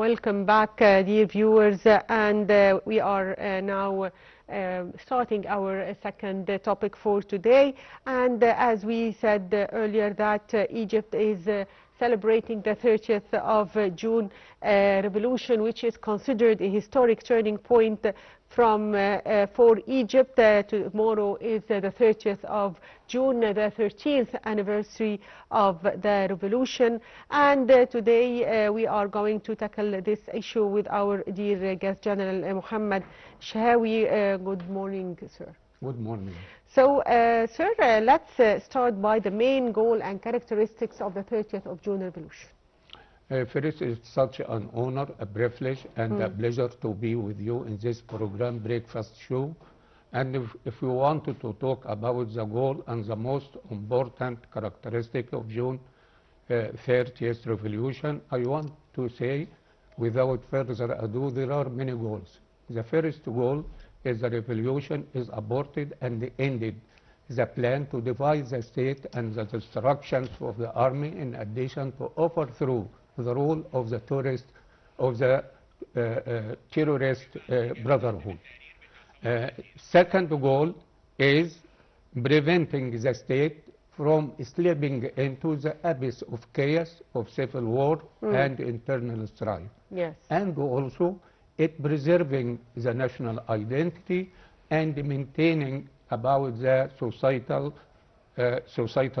Welcome back, dear viewers, and we are now starting our second topic for today. And as we said earlier, that Egypt is celebrating the 30th of June revolution, which is considered a historic turning point for Egypt. Tomorrow is the 30th of June, the 13th anniversary of the revolution. And today we are going to tackle this issue with our dear guest General Mohamed Shahawy. Good morning, sir. Good morning. So, sir, let's start by the main goal and characteristics of the 30th of June revolution. First, it's such an honor, a privilege, and a pleasure to be with you in this program, Breakfast Show. And if we wanted to talk about the goal and the most important characteristic of June 30th revolution, I want to say, without further ado, there are many goals. The first goal is the revolution is aborted and ended. The plan to divide the state and the destructions of the army, in addition to overthrow the rule of the terrorist brotherhood. Second goal is preventing the state from slipping into the abyss of chaos, of civil war and internal strife. Yes. And also it preserving the national identity and maintaining about the societal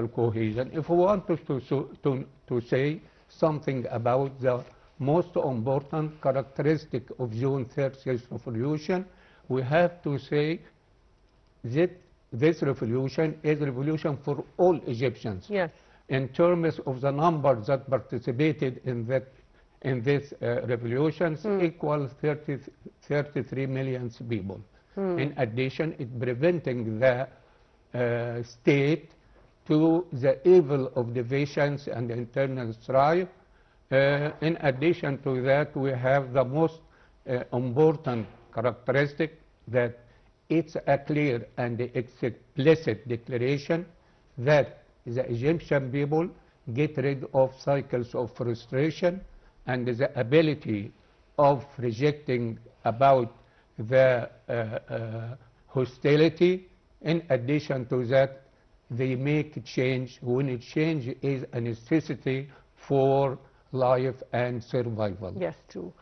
cohesion. If we want to say something about the most important characteristic of June 30th revolution, we have to say that this revolution is a revolution for all Egyptians. Yes. In terms of the numbers that participated in this revolutions, equal 33 million people. In addition, it preventing the state to the evil of divisions and internal strife. In addition to that, we have the most important characteristic that it's a clear and explicit declaration that the Egyptian people get rid of cycles of frustration and the ability of rejecting about the hostility. In addition to that, they make change when a change is a necessity for life and survival. Yes, true.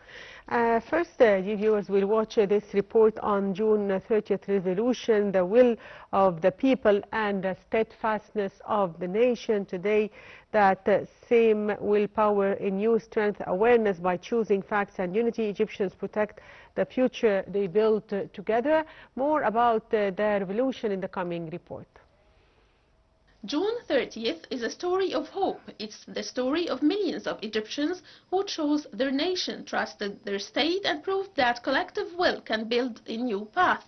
First, dear viewers, we'll watch this report on June 30th revolution, the will of the people and the steadfastness of the nation. Today, that same willpower in new strength, awareness by choosing facts and unity. Egyptians protect the future they build together. More about the revolution in the coming report. June 30th is a story of hope. It's the story of millions of Egyptians who chose their nation, trusted their state, and proved that collective will can build a new path.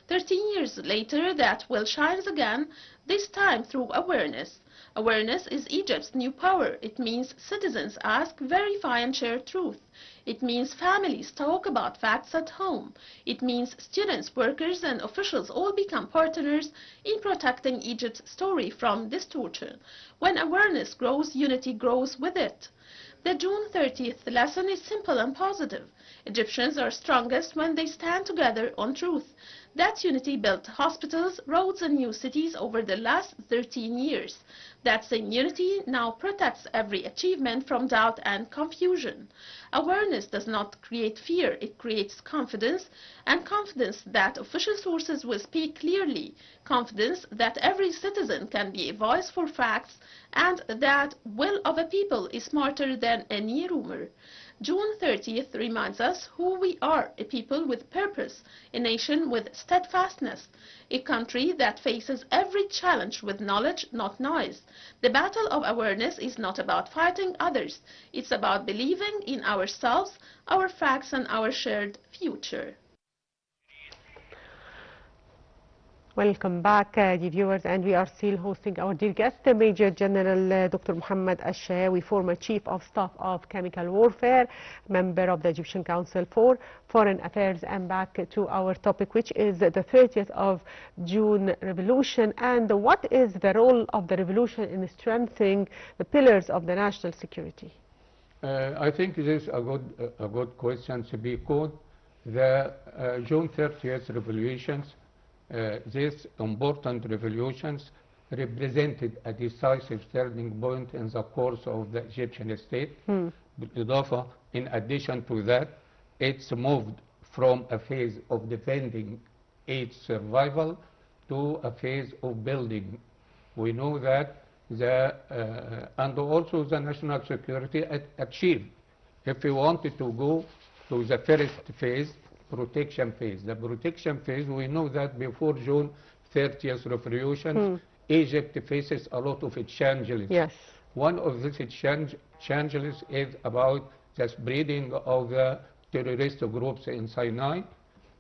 13 years later, that will shines again, this time through awareness. Awareness is Egypt's new power. It means citizens ask, verify and share truth. It means families talk about facts at home. It means students, workers and officials all become partners in protecting Egypt's story from distortion. When awareness grows, unity grows with it. The June 30th lesson is simple and positive. Egyptians are strongest when they stand together on truth. That unity built hospitals, roads and new cities over the last 13 years. That same unity now protects every achievement from doubt and confusion. Awareness does not create fear, it creates confidence, and confidence that official sources will speak clearly, confidence that every citizen can be a voice for facts, and that will of a people is smarter than any rumor. June 30th reminds us who we are, a people with purpose, a nation with steadfastness, a country that faces every challenge with knowledge, not noise. The battle of awareness is not about fighting others, it's about believing in ourselves, our facts and our shared future. Welcome back, dear viewers, and we are still hosting our dear guest, Major General Dr. Mohamed Shahawy, former Chief of Staff of Chemical Warfare, member of the Egyptian Council for Foreign Affairs. And back to our topic, which is the 30th of June revolution, and what is the role of the revolution in strengthening the pillars of the national security? I think this is a good question because the June 30th revolutions, these important revolutions represented a decisive turning point in the course of the Egyptian state. بالإضافة, in addition to that, it's moved from a phase of defending its survival to a phase of building. We know that and also the national security achieved. If we wanted to go to the first phase, protection phase. The protection phase, we know that before June 30th revolution, Egypt faces a lot of challenges. Yes. One of these challenges is about the spreading of the terrorist groups in Sinai,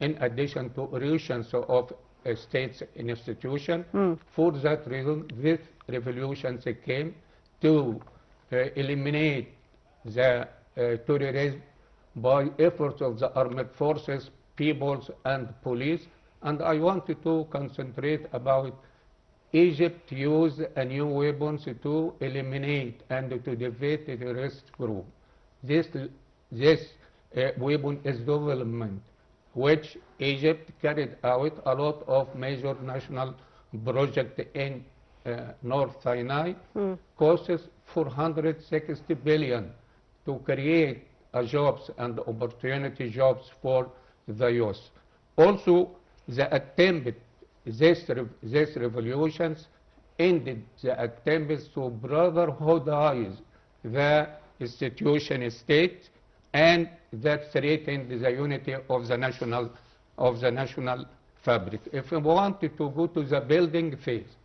in addition to erosions of states institution. For that reason, these revolutions came to eliminate the terrorism by efforts of the armed forces, peoples, and police. And I wanted to concentrate about Egypt used a new weapons to eliminate and to defeat the terrorist group. This weapon is development, which Egypt carried out a lot of major national projects in North Sinai, costs 460 billion to create jobs and opportunity jobs for the youth. Also, the attempt, these revolutions ended the attempts to brotherhoodize the institution state, and that threatened the unity of the national fabric. If we wanted to go to the building phase,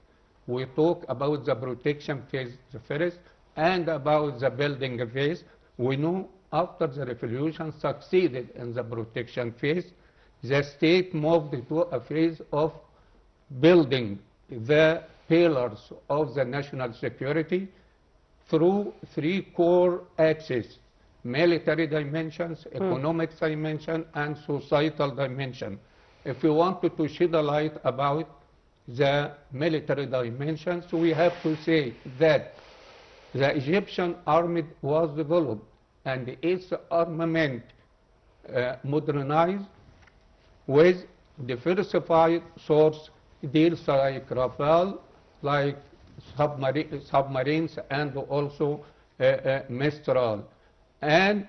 we talk about the protection phase first and about the building phase. We know after the revolution succeeded in the protection phase, the state moved to a phase of building the pillars of the national security through three core axes: military dimensions, economic dimension, and societal dimension. If we wanted to shed a light about the military dimensions, we have to say that the Egyptian army was developed and its armament modernized with diversified source deals like Rafale, like submarines, and also Mistral. And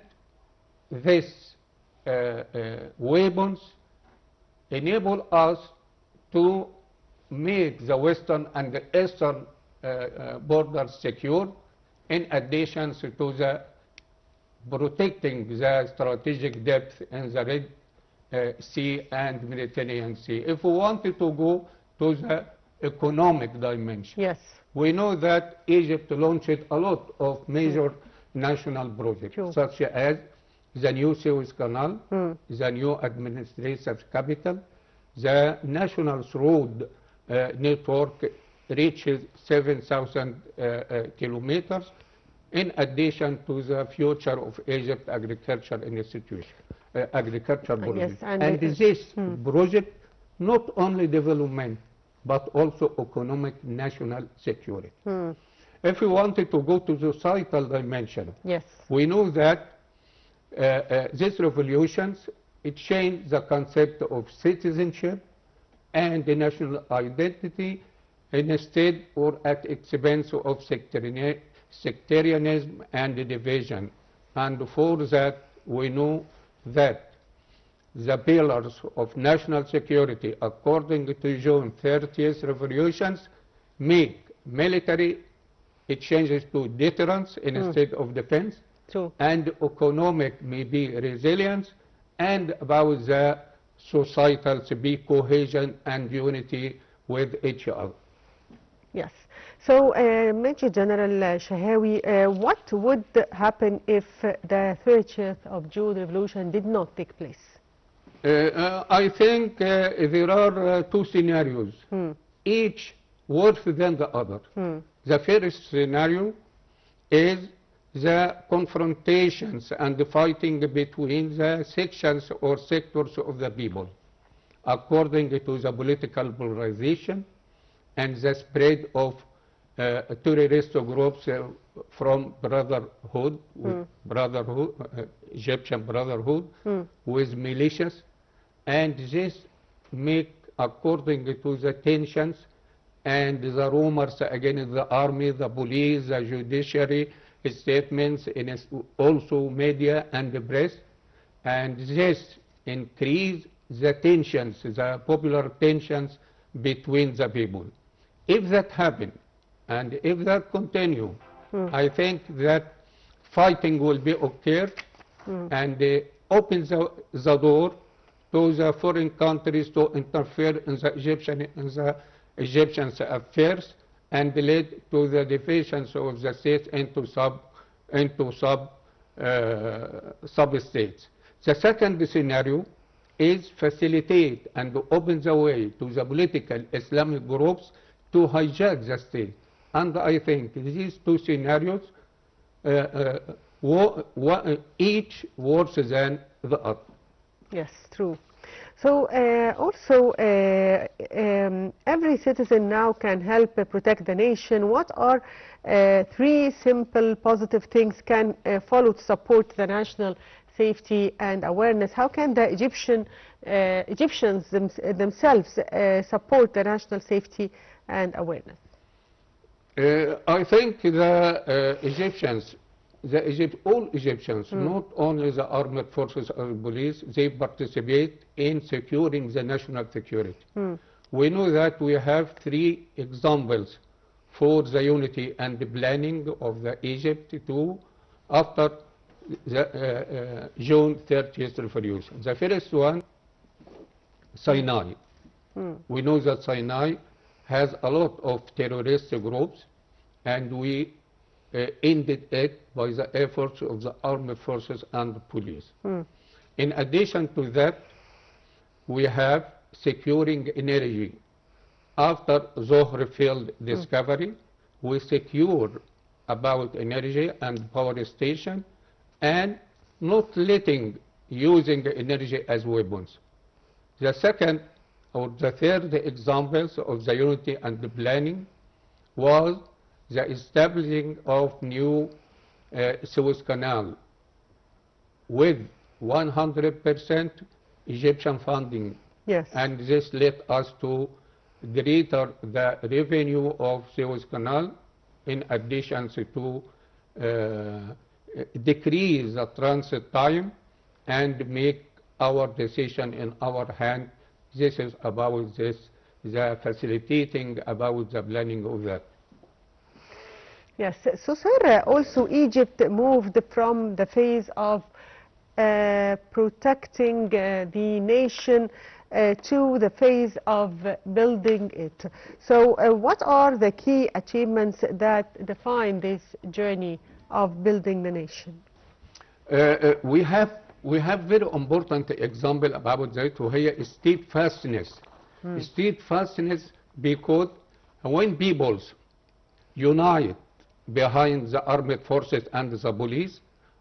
these weapons enable us to make the western and the eastern borders secure, in addition to the protecting the strategic depth in the Red Sea and Mediterranean Sea. If we wanted to go to the economic dimension, yes, we know that Egypt launched a lot of major national projects, such as the new Suez Canal, the new administrative capital, the national road network reaches 7,000 kilometers, in addition to the future of Egypt agriculture institution, agriculture project. Yes, and this project not only development, but also economic national security. If we wanted to go to the societal dimension, yes, we know that these revolutions, it changed the concept of citizenship and the national identity, instead or at expense of sectarianism and division. And for that, we know that the pillars of national security, according to June 30th revolutions, make military, it changes to deterrence instead of defense, and economic maybe resilience, and about the societal to be cohesion and unity with each other. Yes. So, Major General Shahawy, what would happen if the 30th of June revolution did not take place? I think there are two scenarios, each worse than the other. The first scenario is the confrontations and the fighting between the sections or sectors of the people, according to the political polarization and the spread of terrorist groups from brotherhood, with brotherhood, Egyptian brotherhood, with militias, and this make, according to the tensions and the rumors against the army, the police, the judiciary, statements in also media and the press, and this increase the tensions, the popular tensions between the people. If that happen, and if that continue, I think that fighting will be occurred and open the door to the foreign countries to interfere in the Egyptians' affairs and lead to the divisions of the states into sub-states. The second scenario is facilitate and open the way to the political Islamic groups to hijack the state. And I think these two scenarios, each worse than the other. Yes, true. So also, every citizen now can help protect the nation. What are three simple positive things can follow to support the national safety and awareness? How can the Egyptians themselves support the national safety and awareness? I think the Egyptians, all Egyptians, not only the armed forces or police, they participate in securing the national security. We know that we have three examples for the unity and the planning of the Egypt after the June 30th revolution. The first one, Sinai. We know that Sinai has a lot of terrorist groups, and we ended it by the efforts of the armed forces and the police. In addition to that, we have securing energy. After Zohr field discovery, we secure about energy and power station and not letting using energy as weapons. The second or the third examples of the unity and the planning was the establishing of new Suez Canal with 100% Egyptian funding. Yes. And this led us to greater the revenue of Suez Canal, in addition to decrease the transit time and make our decision in our hand. This is about this, the facilitating about the planning of that. Yes, so sir, also Egypt moved from the phase of protecting the nation to the phase of building it. So what are the key achievements that define this journey of building the nation? We have very important example about that, وهي steadfastness. Steadfastness, because when peoples unite behind the armed forces and the police,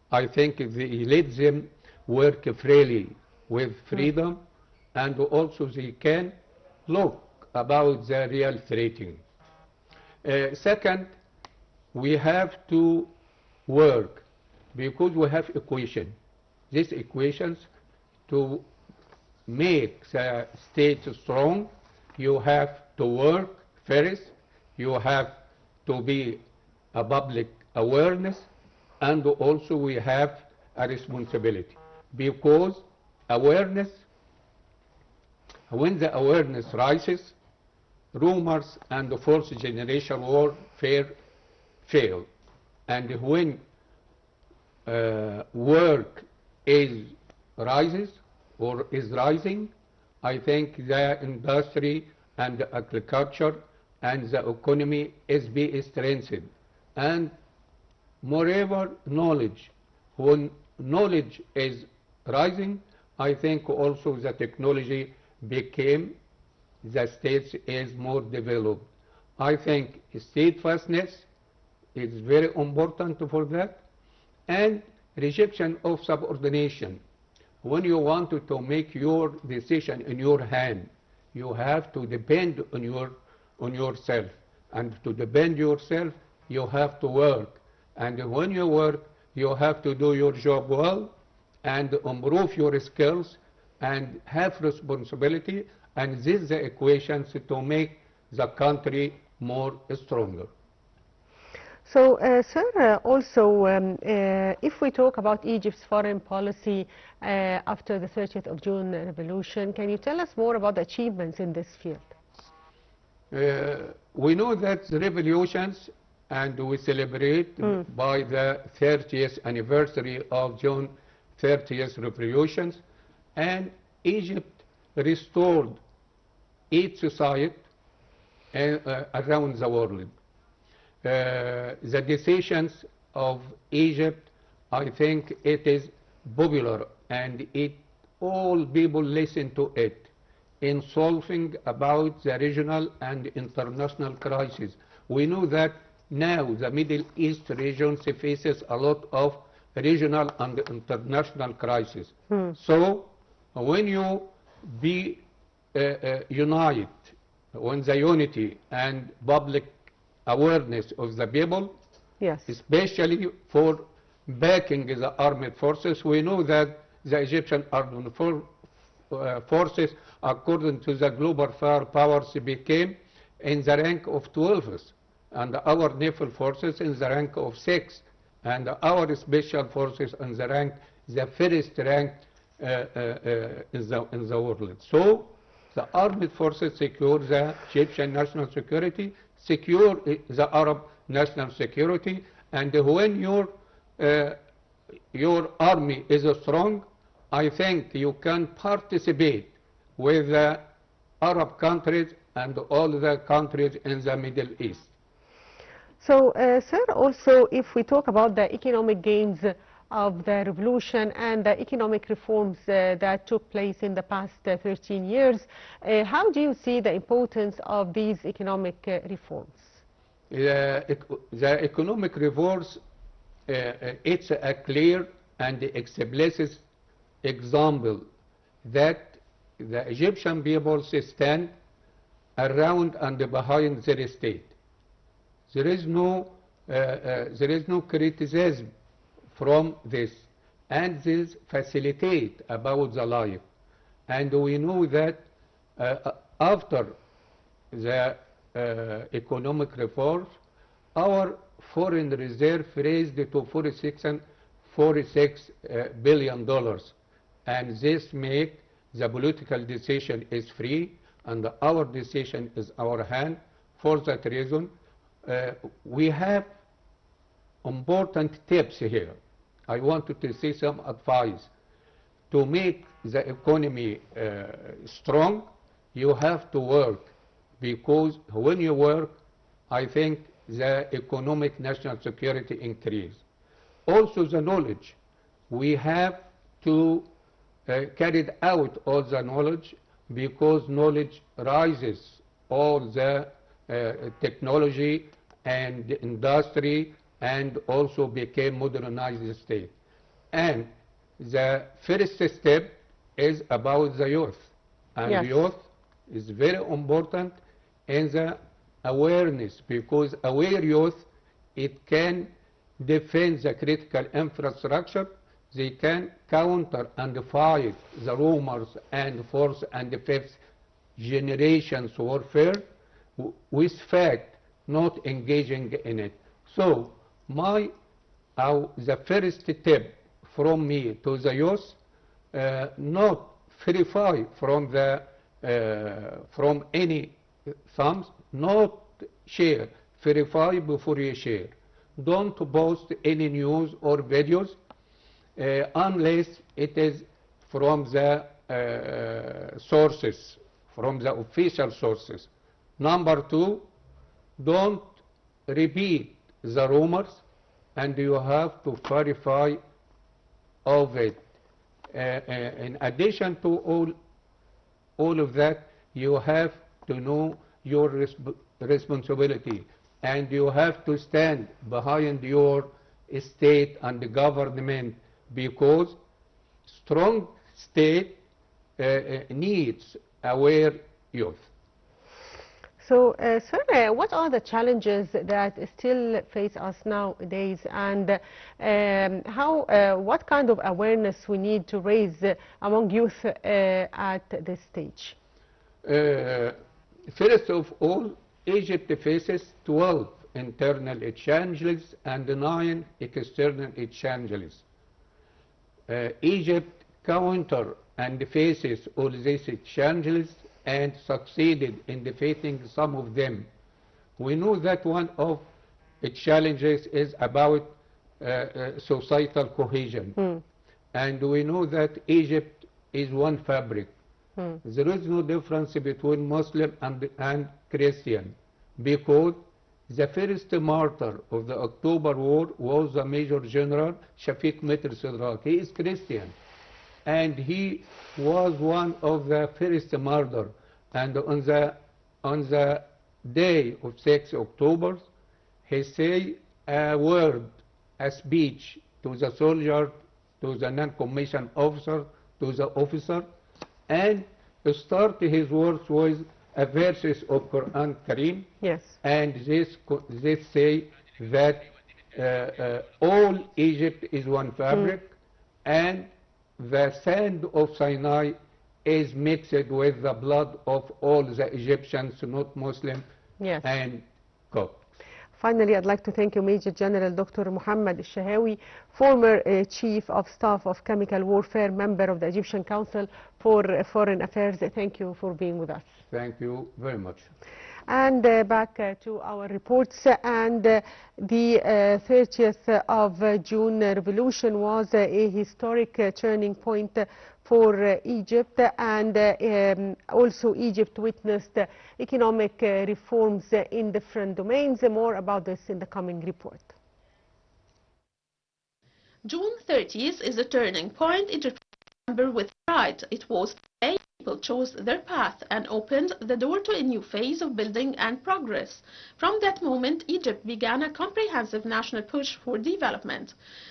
I think they let them work freely with freedom, and also they can look about the real threatening. Second, we have to work because we have equation. These equations, to make the state strong, you have to work first, you have to be a public awareness, and also we have a responsibility. Because awareness, when the awareness rises, rumors and the fourth generation warfare fail. And when work is rising, I think the industry and the agriculture and the economy is being strengthened. And moreover, knowledge. When knowledge is rising, I think also the technology became, the states is more developed. I think steadfastness is very important for that, and rejection of subordination. When you want to make your decision in your hand, you have to depend on yourself, and to depend yourself, you have to work. And when you work, you have to do your job well and improve your skills and have responsibility. And this is the equations to make the country more stronger. So, sir, also, if we talk about Egypt's foreign policy after the 30th of June revolution, can you tell us more about the achievements in this field? We know that the revolutions, and we celebrate by the 30th anniversary of June 30th revolutions, and Egypt restored its society around the world. The decisions of Egypt, I think it is popular, and all people listen to it in solving about the regional and international crises. We know that now the Middle East region faces a lot of regional and international crises. So when you be unite, when the unity and public awareness of the people, yes, especially for backing the armed forces, we know that the Egyptian armed forces, according to the global powers, became in the rank of 12th, and our naval forces in the rank of 6th, and our special forces in the rank, the first rank in the world. So the armed forces secure the Egyptian national security, secure the Arab national security, and when your army is strong, I think you can participate with the Arab countries and all the countries in the Middle East. So, sir, also if we talk about the economic gains of the revolution and the economic reforms that took place in the past 13 years, how do you see the importance of these economic reforms? The economic reforms, it's a clear and explicit example that the Egyptian people stand around and behind their state. There is no criticism from this, and this facilitate about the life. And we know that after the economic reforms, our foreign reserve raised to $46 billion, and this make the political decision is free, and our decision is our hand. For that reason, we have important tips here. I wanted to say some advice. To make the economy strong, you have to work, because when you work, I think the economic national security increase. Also the knowledge. We have to carry out all the knowledge, because knowledge rises all the technology and industry, and also became modernized state. And the first step is about the youth. And yes, youth is very important in the awareness, because aware youth, it can defend the critical infrastructure, they can counter and fight the rumors and fourth and fifth generations warfare with fact, not engaging in it. So the first tip from me to the youth, not verify from any thumbs, not share, verify before you share. Don't post any news or videos unless it is from the sources, from the official sources. Number two, don't repeat the rumors, and you have to verify of it. In addition to all of that, you have to know your responsibility, and you have to stand behind your state and the government, because strong state needs aware youth. So, sir, what are the challenges that still face us nowadays, and what kind of awareness we need to raise among youth at this stage? First of all, Egypt faces 12 internal challenges and 9 external challenges. Egypt counter and faces all these challenges and succeeded in defeating some of them. We know that one of the challenges is about societal cohesion. And we know that Egypt is one fabric. There is no difference between Muslim and Christian, because the first martyr of the October War was the Major General Shafiq Mitr Sidrak. He is Christian, and he was one of the first martyrs. And on the day of 6 October, he said a word, a speech to the soldier, to the non-commissioned officer, to the officer, and start his words with a verses of Quran Kareem. Yes. And this say that all Egypt is one fabric, and the sand of Sinai is mixed with the blood of all the Egyptians, not Muslim, Yes. and Copts. Finally, I'd like to thank you, Major General Dr. Mohamed Shahawy, former Chief of Staff of Chemical Warfare, member of the Egyptian Council for Foreign Affairs. Thank you for being with us. Thank you very much. And back to our reports, and the 30th of June revolution was a historic turning point for Egypt, and also Egypt witnessed economic reforms in different domains. More about this in the coming report. June 30th is a turning point Egypt remember with pride. It was the day people chose their path and opened the door to a new phase of building and progress. From that moment, Egypt began a comprehensive national push for development.